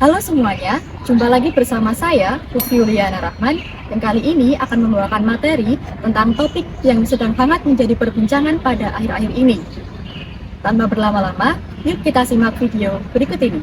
Halo semuanya, jumpa lagi bersama saya, Putri Yuliana Rahman, yang kali ini akan membawakan materi tentang topik yang sedang hangat menjadi perbincangan pada akhir-akhir ini. Tanpa berlama-lama, yuk kita simak video berikut ini.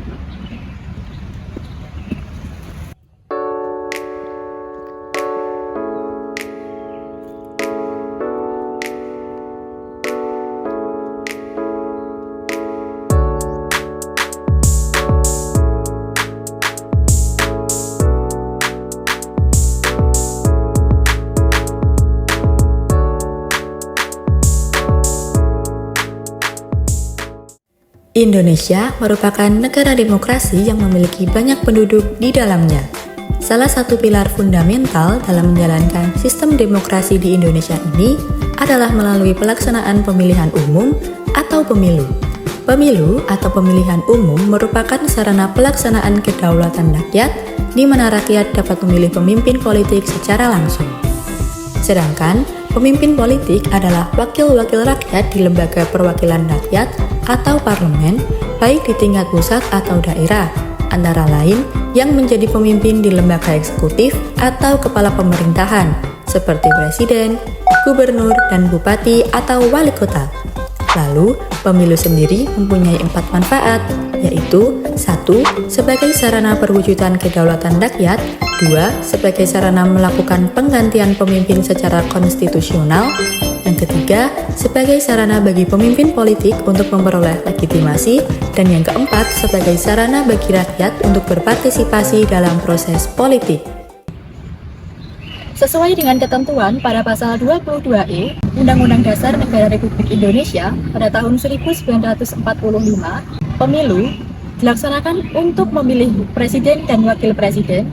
Indonesia merupakan negara demokrasi yang memiliki banyak penduduk di dalamnya. Salah satu pilar fundamental dalam menjalankan sistem demokrasi di Indonesia ini adalah melalui pelaksanaan pemilihan umum atau pemilu. Pemilu atau pemilihan umum merupakan sarana pelaksanaan kedaulatan rakyat di mana rakyat dapat memilih pemimpin politik secara langsung. Sedangkan pemimpin politik adalah wakil-wakil rakyat di lembaga perwakilan rakyat atau parlemen, baik di tingkat pusat atau daerah, antara lain yang menjadi pemimpin di lembaga eksekutif atau kepala pemerintahan, seperti presiden, gubernur, dan bupati atau wali kota. Lalu, pemilu sendiri mempunyai 4 manfaat, yaitu 1. Sebagai sarana perwujudan kedaulatan rakyat, 2. Sebagai sarana melakukan penggantian pemimpin secara konstitusional, yang ketiga, sebagai sarana bagi pemimpin politik untuk memperoleh legitimasi, dan yang keempat, sebagai sarana bagi rakyat untuk berpartisipasi dalam proses politik. Sesuai dengan ketentuan pada pasal 22E Undang-Undang Dasar Negara Republik Indonesia pada tahun 1945, pemilu dilaksanakan untuk memilih presiden dan wakil presiden,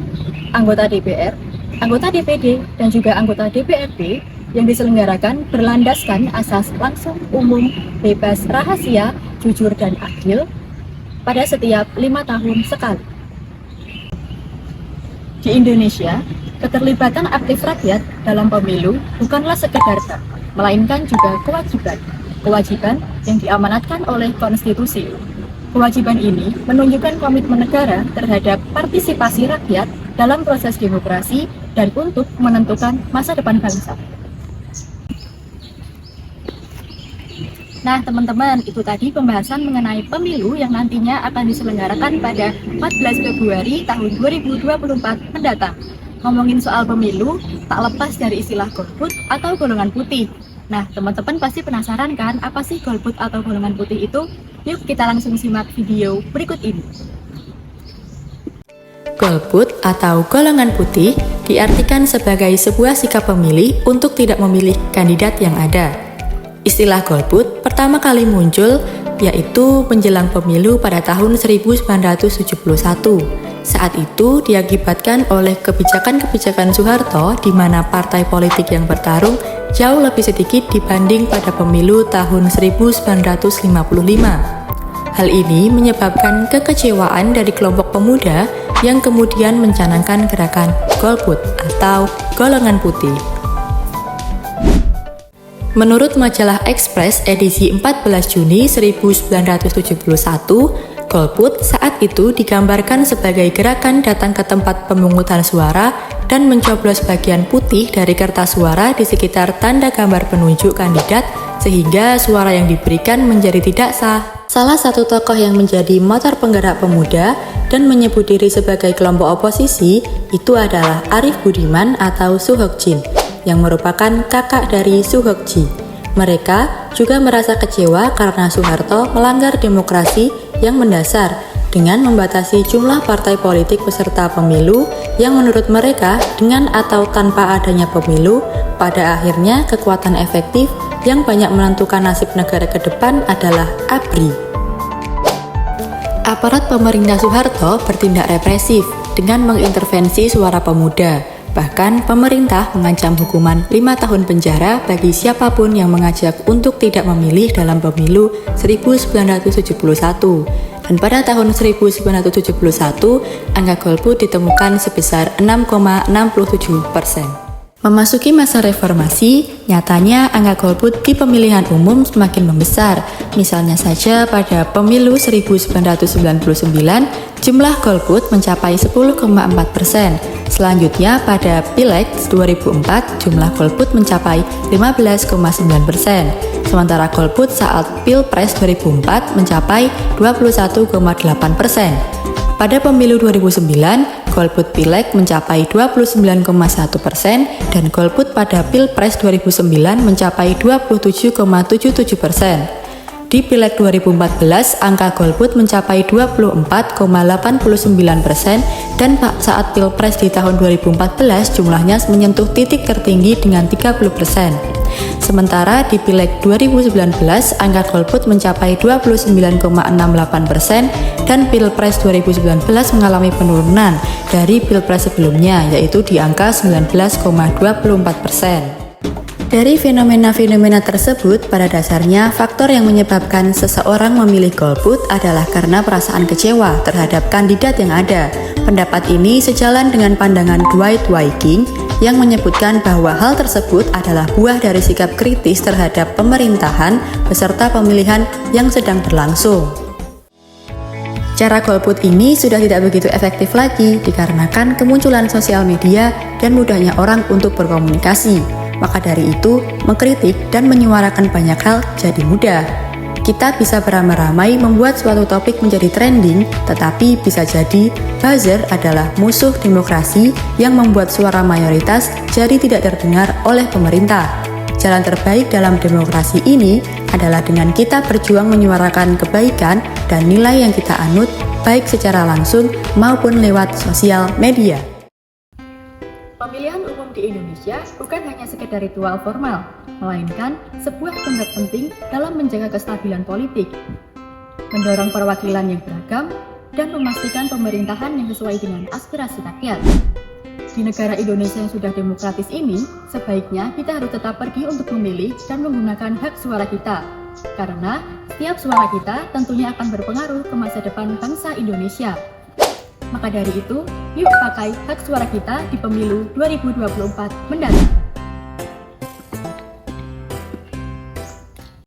anggota DPR, anggota DPD, dan juga anggota DPRD yang diselenggarakan berlandaskan asas langsung, umum, bebas, rahasia, jujur, dan adil pada setiap 5 tahun sekali. Di Indonesia, keterlibatan aktif rakyat dalam pemilu bukanlah sekedar hak, melainkan juga kewajiban. Kewajiban yang diamanatkan oleh konstitusi. Kewajiban ini menunjukkan komitmen negara terhadap partisipasi rakyat dalam proses demokrasi dan untuk menentukan masa depan bangsa. Nah teman-teman, itu tadi pembahasan mengenai pemilu yang nantinya akan diselenggarakan pada 14 Februari tahun 2024 mendatang. Ngomongin soal pemilu, tak lepas dari istilah golput atau golongan putih. Nah, teman-teman pasti penasaran kan, apa sih golput atau golongan putih itu? Yuk kita langsung simak video berikut ini. Golput atau golongan putih diartikan sebagai sebuah sikap pemilih untuk tidak memilih kandidat yang ada. Istilah golput pertama kali muncul yaitu menjelang pemilu pada tahun 1971. Saat itu diakibatkan oleh kebijakan-kebijakan Soeharto di mana partai politik yang bertarung jauh lebih sedikit dibanding pada pemilu tahun 1955. Hal ini menyebabkan kekecewaan dari kelompok pemuda yang kemudian mencanangkan gerakan golput atau golongan putih. Menurut majalah Express edisi 14 Juni 1971, golput saat itu digambarkan sebagai gerakan datang ke tempat pemungutan suara dan mencoblos bagian putih dari kertas suara di sekitar tanda gambar penunjuk kandidat sehingga suara yang diberikan menjadi tidak sah. Salah satu tokoh yang menjadi motor penggerak pemuda dan menyebut diri sebagai kelompok oposisi itu adalah Arief Budiman atau Soehokjin yang merupakan kakak dari Soehokji. Mereka juga merasa kecewa karena Soeharto melanggar demokrasi yang mendasar dengan membatasi jumlah partai politik peserta pemilu yang menurut mereka dengan atau tanpa adanya pemilu, pada akhirnya kekuatan efektif yang banyak menentukan nasib negara ke depan adalah ABRI. Aparat pemerintah Soeharto bertindak represif dengan mengintervensi suara pemuda. Bahkan pemerintah mengancam hukuman 5 tahun penjara bagi siapapun yang mengajak untuk tidak memilih dalam pemilu 1971. Dan pada tahun 1971, angka golput ditemukan sebesar 6,67%. Memasuki masa reformasi, nyatanya angka golput di pemilihan umum semakin membesar. Misalnya saja pada pemilu 1999, jumlah golput mencapai 10,4%. Selanjutnya pada Pileg 2004, jumlah golput mencapai 15,9%. Sementara golput saat Pilpres 2004 mencapai 21,8%. Pada pemilu 2009, golput Pileg mencapai 29,1% dan golput pada Pilpres 2009 mencapai 27,77%. Di Pileg 2014, angka golput mencapai 24,89% dan saat Pilpres di tahun 2014 jumlahnya menyentuh titik tertinggi dengan 30%. Sementara di Pileg 2019, angka golput mencapai 29,68% dan Pilpres 2019 mengalami penurunan dari Pilpres sebelumnya, yaitu di angka 19,24%. Dari fenomena-fenomena tersebut, pada dasarnya faktor yang menyebabkan seseorang memilih golput adalah karena perasaan kecewa terhadap kandidat yang ada. Pendapat ini sejalan dengan pandangan Dwight Weiking yang menyebutkan bahwa hal tersebut adalah buah dari sikap kritis terhadap pemerintahan beserta pemilihan yang sedang berlangsung. Cara golput ini sudah tidak begitu efektif lagi dikarenakan kemunculan sosial media dan mudahnya orang untuk berkomunikasi. Maka dari itu, mengkritik dan menyuarakan banyak hal jadi mudah. Kita bisa beramai-ramai membuat suatu topik menjadi trending, tetapi bisa jadi buzzer adalah musuh demokrasi yang membuat suara mayoritas jadi tidak terdengar oleh pemerintah. Jalan terbaik dalam demokrasi ini adalah dengan kita berjuang menyuarakan kebaikan dan nilai yang kita anut, baik secara langsung maupun lewat sosial media. Pemilihan umum di Indonesia bukan hanya sekedar ritual formal, melainkan sebuah tonggak penting dalam menjaga kestabilan politik, mendorong perwakilan yang beragam, dan memastikan pemerintahan yang sesuai dengan aspirasi rakyat. Di negara Indonesia yang sudah demokratis ini, sebaiknya kita harus tetap pergi untuk memilih dan menggunakan hak suara kita, karena setiap suara kita tentunya akan berpengaruh ke masa depan bangsa Indonesia. Maka dari itu, yuk pakai hak suara kita di pemilu 2024 mendatang.